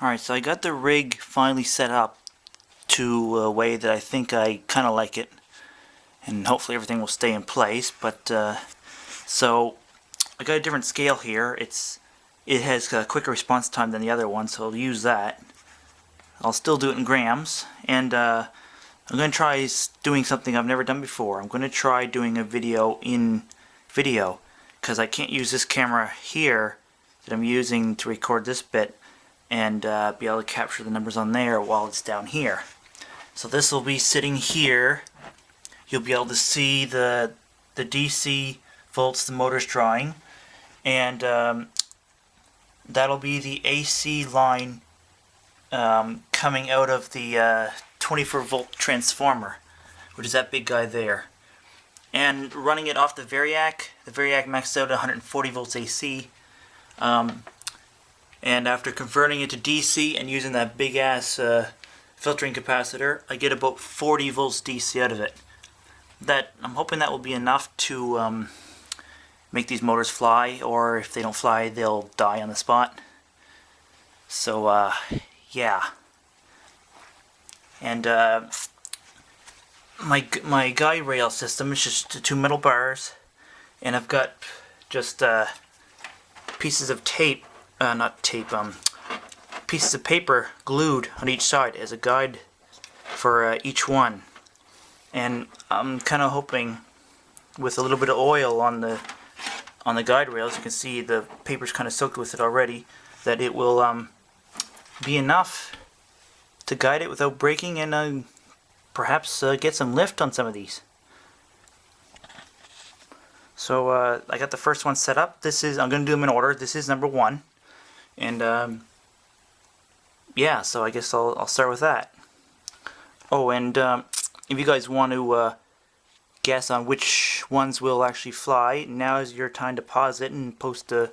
Alright, so I got the rig finally set up to a way that I think I kind of like it, and hopefully everything will stay in place. But so I got a different scale here. It has a quicker response time than the other one, so I'll use that. I'll still do it in grams, and I'm going to try doing something I've never done before. I'm going to try doing a video in video, because I can't use this camera here that I'm using to record this bit and be able to capture the numbers on there while it's down here. So this will be sitting here. You'll be able to see the DC volts the motor's drawing, and that'll be the AC line coming out of the 24 volt transformer, which is that big guy there, and running it off the Variac. The Variac maxed out at 140 volts AC. And after converting it to DC and using that big ass filtering capacitor, I get about 40 volts DC out of it. I'm hoping that will be enough to make these motors fly, or if they don't fly, they'll die on the spot. So yeah. And my guide rail system is just two metal bars, and I've got just pieces of tape. Pieces of paper glued on each side as a guide for each one. And I'm kind of hoping, with a little bit of oil on the guide rails, you can see the paper's kind of soaked with it already, that it will be enough to guide it without breaking, and perhaps get some lift on some of these. So I got the first one set up. I'm going to do them in order. This is number 1. And yeah, so I guess I'll start with that. Oh, and if you guys want to guess on which ones will actually fly, now is your time to pause it and post in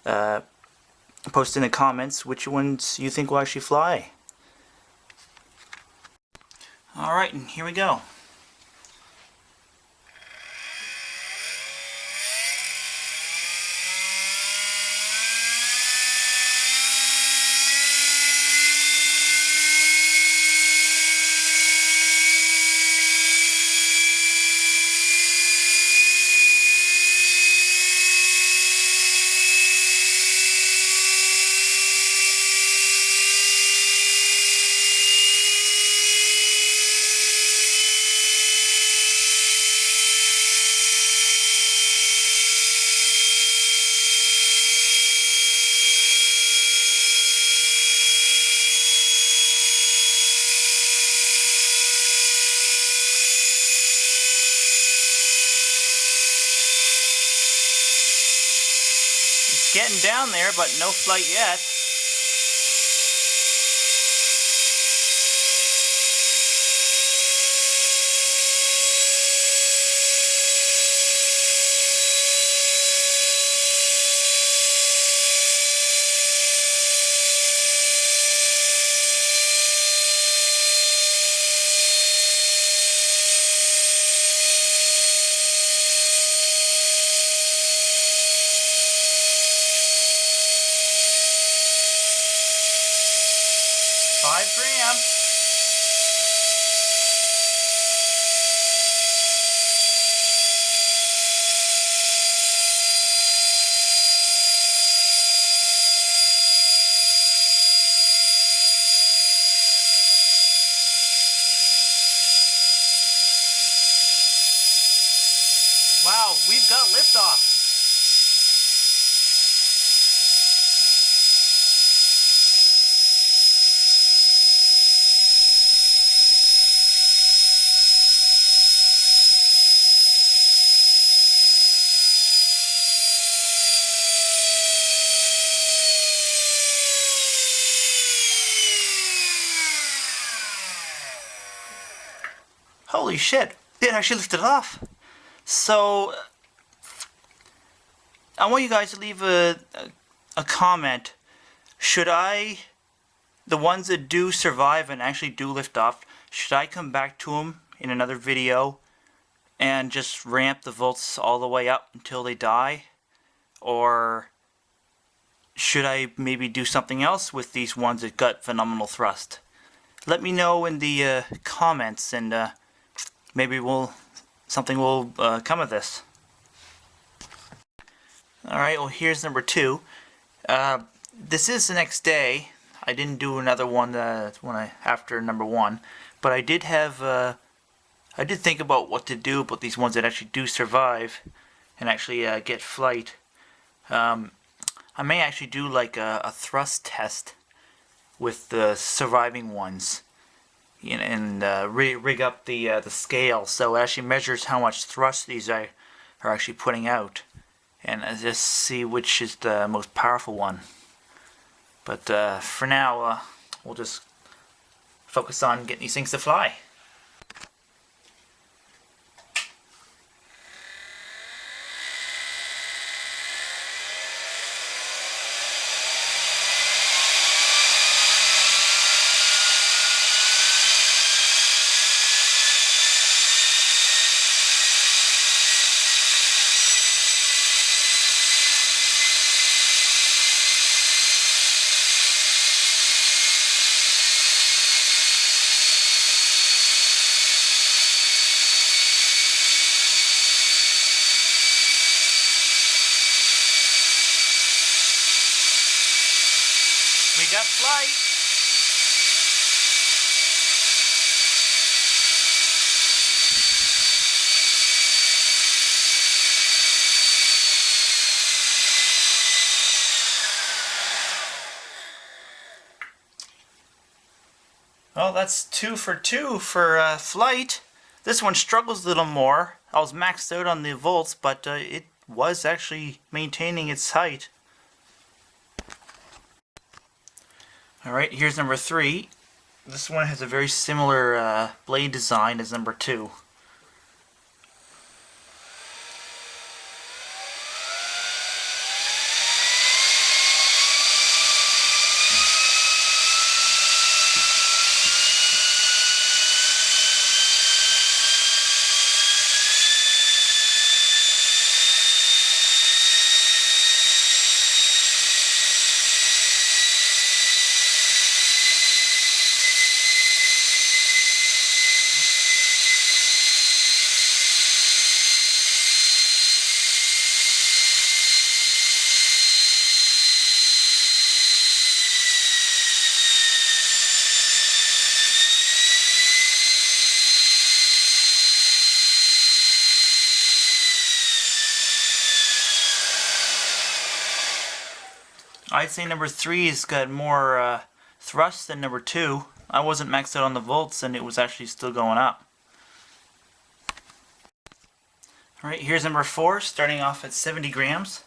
the comments which ones you think will actually fly. Alright, and here we go. It's getting down there, but no flight yet. Wow, we've got liftoff. Holy shit, it actually lifted off. So I want you guys to leave a comment. Should the ones that do survive and actually do lift off, should I come back to them in another video and just ramp the volts all the way up until they die? Or should I maybe do something else with these ones that got phenomenal thrust? Let me know in the comments, and maybe something will come of this. Alright, well, here's number 2. This is the next day. I didn't do another one after number 1, but I did think about what to do about these ones that actually do survive and actually get flight. I may actually do like a thrust test with the surviving ones, and rig up the scale so it actually measures how much thrust these are actually putting out, and just see which is the most powerful one. But for now, we'll just focus on getting these things to fly. We got flight! Well, that's 2 for 2 for flight. This one struggles a little more. I was maxed out on the volts, but it was actually maintaining its height. Alright, here's number 3. This one has a very similar blade design as number 2. I'd say number 3 has got more thrust than number 2. I wasn't maxed out on the volts, and it was actually still going up. Alright, here's number 4, starting off at 70 grams.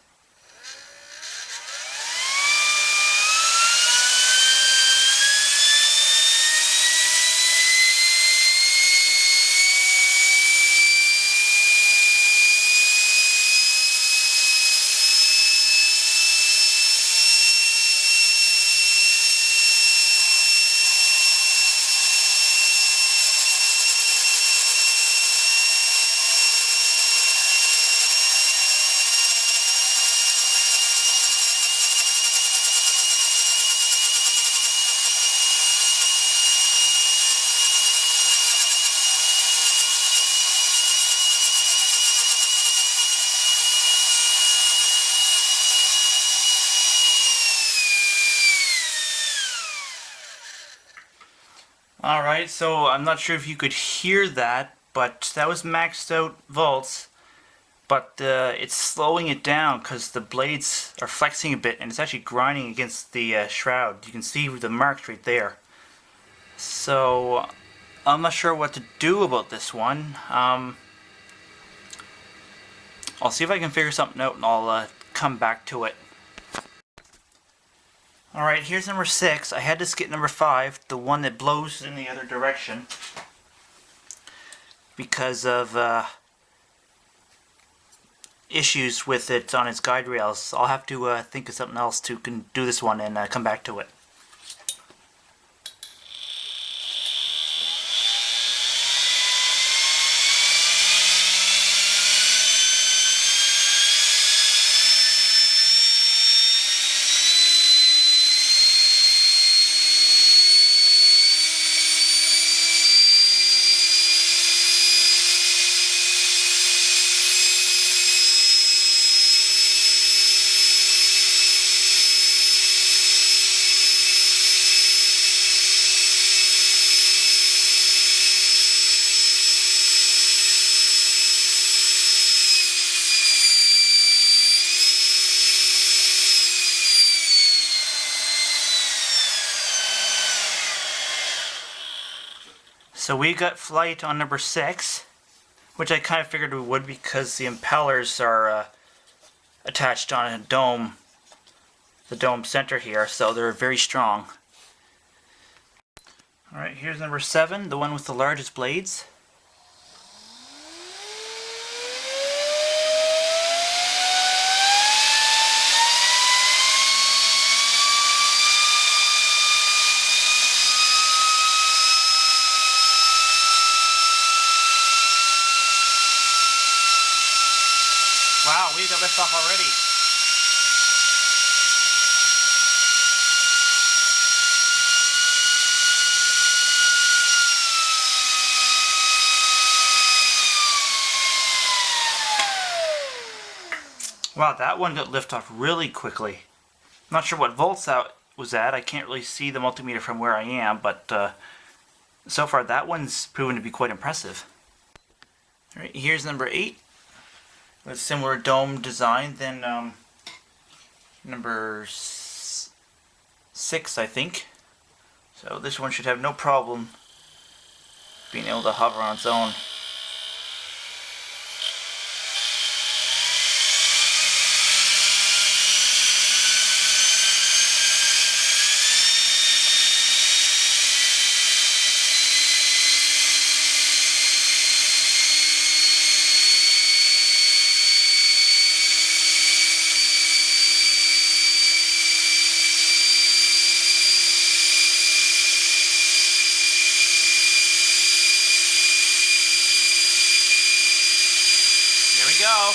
Alright, so I'm not sure if you could hear that, but that was maxed out volts, but it's slowing it down because the blades are flexing a bit, and it's actually grinding against the shroud. You can see the marks right there. So I'm not sure what to do about this one. I'll see if I can figure something out, and I'll come back to it. Alright, here's number 6. I had to skip number 5, the one that blows in the other direction, because of issues with it on its guide rails. I'll have to think of something else to do this one and come back to it. So we got flight on number 6, which I kind of figured we would because the impellers are attached on a dome, the dome center here, so they're very strong. Alright, here's number 7, the one with the largest blades. Wow, we got lift off already. Wow, that one got lift off really quickly. I'm not sure what volts that was at. I can't really see the multimeter from where I am, but so far that one's proven to be quite impressive. Alright, here's number 8. With similar dome design than number 6, I think. So this one should have no problem being able to hover on its own. Here we go.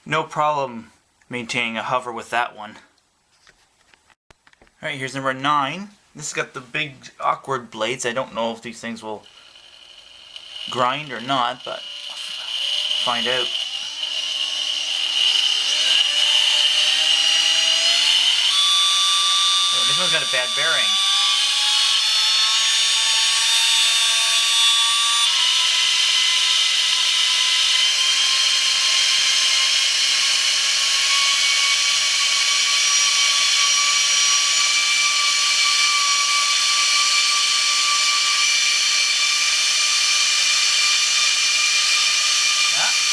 No problem maintaining a hover with that one. Alright, here's number 9. This has got the big awkward blades. I don't know if these things will grind or not, but I'll find out. Oh, this one's got a bad bearing.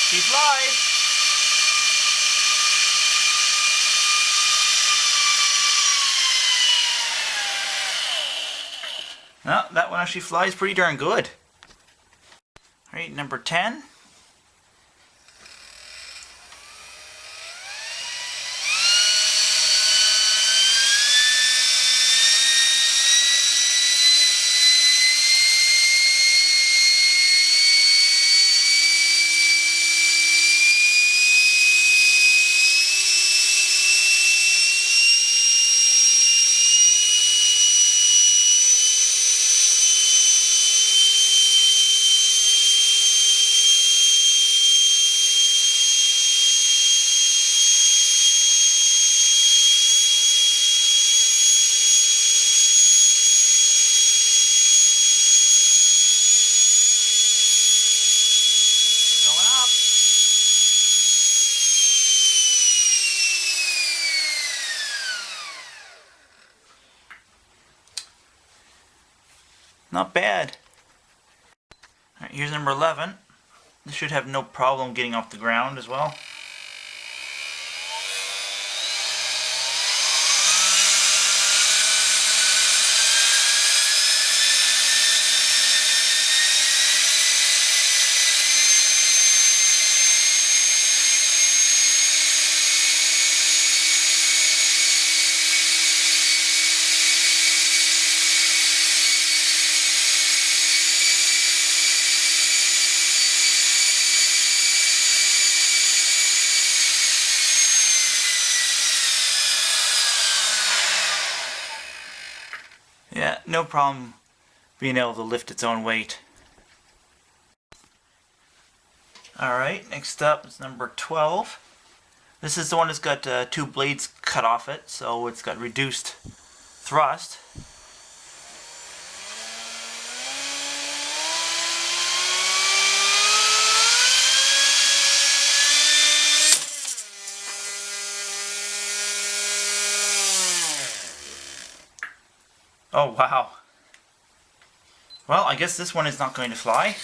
She flies! No, that one actually flies pretty darn good. Alright, number 10. Not bad. Alright, here's number 11. This should have no problem getting off the ground as well. Yeah, no problem being able to lift its own weight. Alright, next up is number 12. This is the one that's got 2 blades cut off it, so it's got reduced thrust. Oh wow. Well, I guess this one is not going to fly.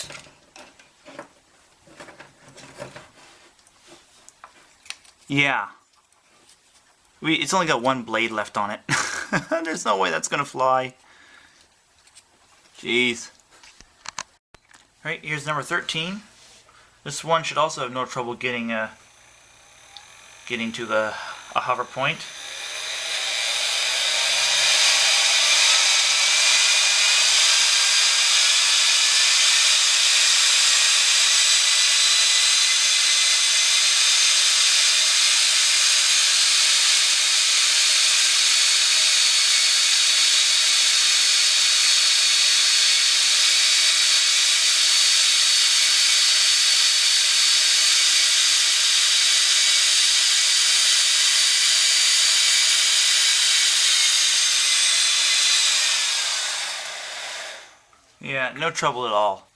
Yeah. It's only got one blade left on it. There's no way that's gonna fly. Jeez. Alright, here's number 13. This one should also have no trouble getting to a hover point. Yeah, no trouble at all.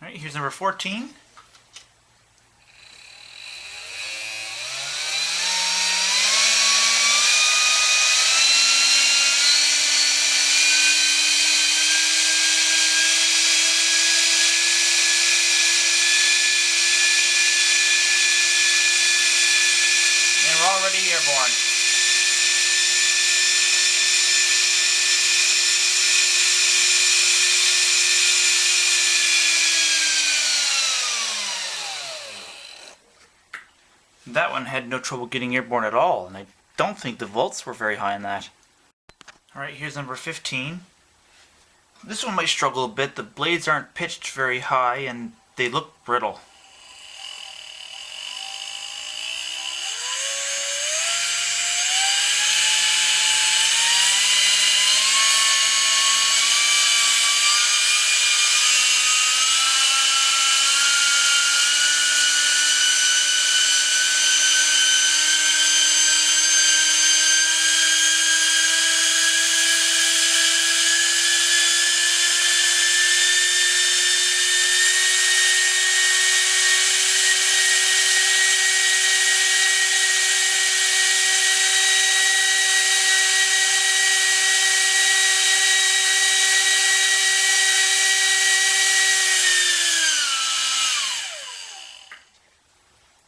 Alright, here's number 14. And we're already airborne. That one had no trouble getting airborne at all, and I don't think the volts were very high on that. Alright, here's number 15. This one might struggle a bit. The blades aren't pitched very high and they look brittle.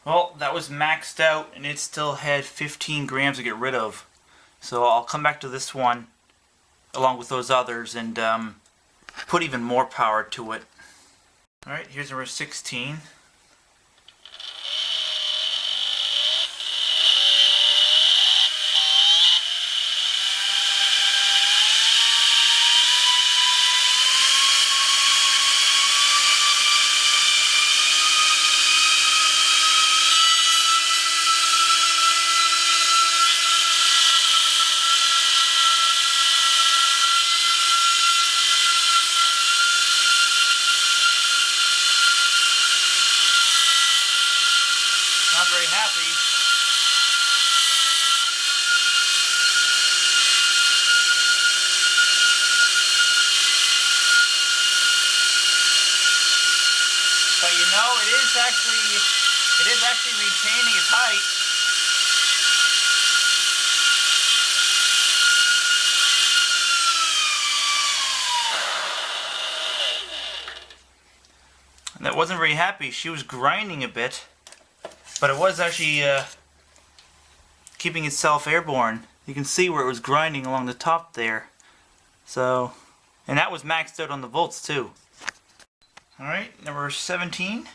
Well, that was maxed out and it still had 15 grams to get rid of. So I'll come back to this one along with those others and put even more power to it. Alright, here's number 16. Not very happy. But you know, it is actually retaining its height. And that wasn't very happy. She was grinding a bit. But it was actually keeping itself airborne. You can see where it was grinding along the top there. So, and that was maxed out on the volts too. Alright, number 17.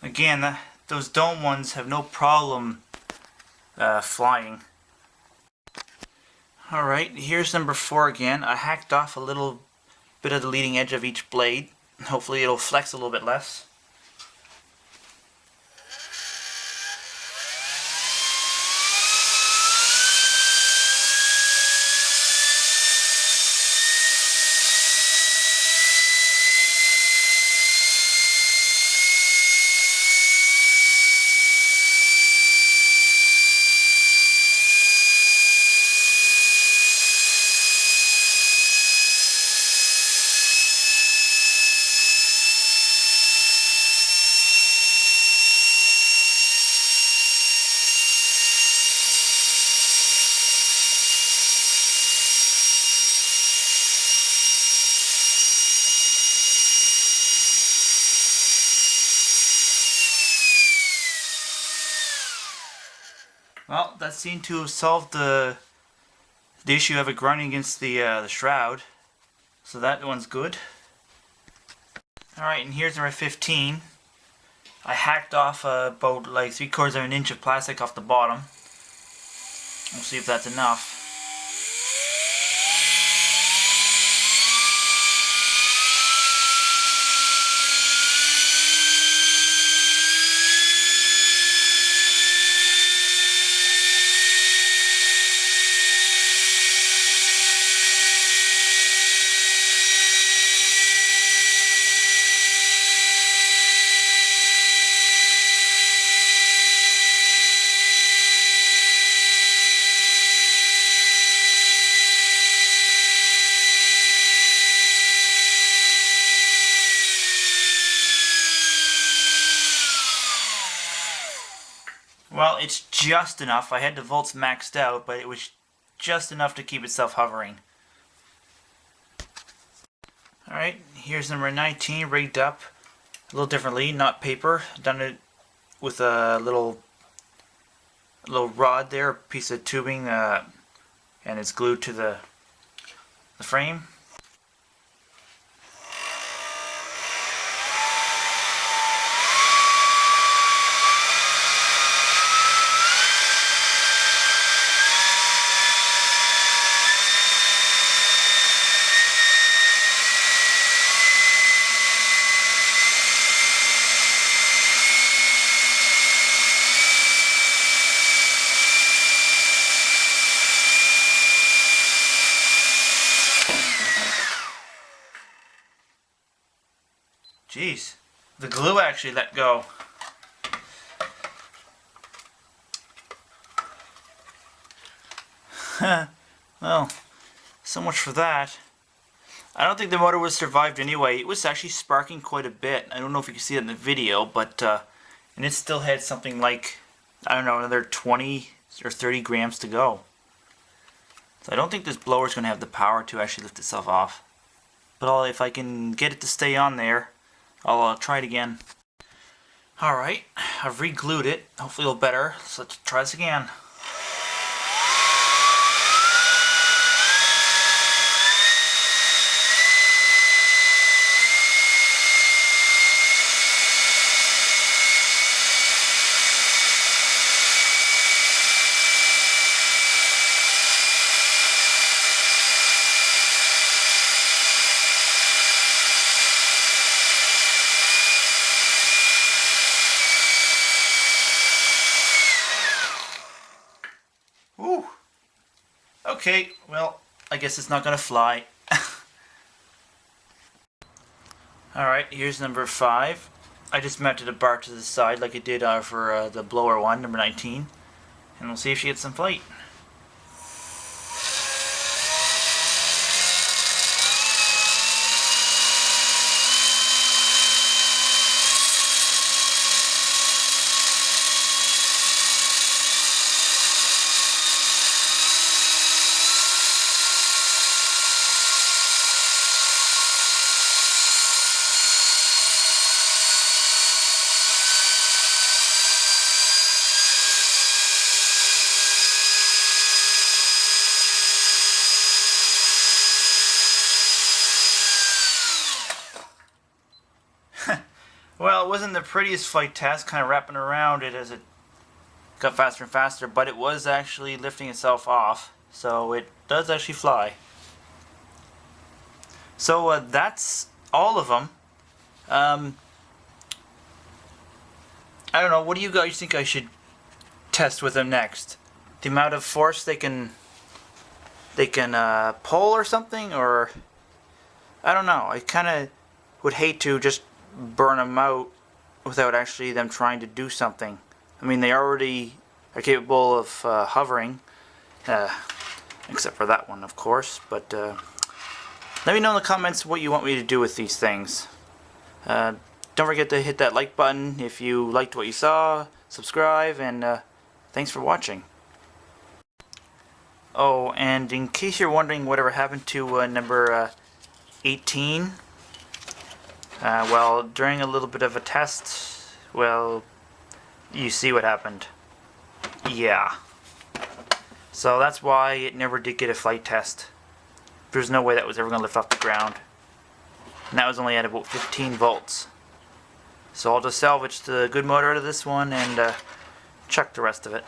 Again, those dome ones have no problem flying. Alright, here's number 4 again. I hacked off a little bit of the leading edge of each blade. Hopefully it'll flex a little bit less. Well, that seemed to have solved the issue of it grinding against the shroud. So that one's good. Alright, and here's number 15. I hacked off about like 3/4 of an inch of plastic off the bottom. We'll see if that's enough. Well, it's just enough. I had the volts maxed out, but it was just enough to keep itself hovering. Alright, here's number 19 rigged up a little differently, not paper. Done it with a little rod there, a piece of tubing, and it's glued to the frame. Jeez, the glue actually let go. Well, so much for that. I don't think the motor would have survived anyway. It was actually sparking quite a bit. I don't know if you can see it in the video, but and it still had something like, I don't know, another 20 or 30 grams to go. So I don't think this blower is going to have the power to actually lift itself off. But if I can get it to stay on there, I'll try it again. Alright, I've re-glued it. Hopefully it'll better. So let's try this again. Woo! Okay, well, I guess it's not gonna fly. Alright, here's number 5. I just mounted a bar to the side like I did for the blower one, number 19. And we'll see if she gets some flight. Well, it wasn't the prettiest flight test, kind of wrapping around it as it got faster and faster, but it was actually lifting itself off, so it does actually fly. So that's all of them. I don't know. What do you guys think I should test with them next? The amount of force they can pull or something, or I don't know. I kind of would hate to just burn them out without actually them trying to do something. I mean, they already are capable of hovering, except for that one, of course. But let me know in the comments what you want me to do with these things. Don't forget to hit that like button if you liked what you saw, subscribe, and thanks for watching. Oh, and in case you're wondering whatever happened to number 18, well, during a little bit of a test, well, you see what happened. Yeah. So that's why it never did get a flight test. There's no way that was ever going to lift off the ground. And that was only at about 15 volts. So I'll just salvage the good motor out of this one and chuck the rest of it.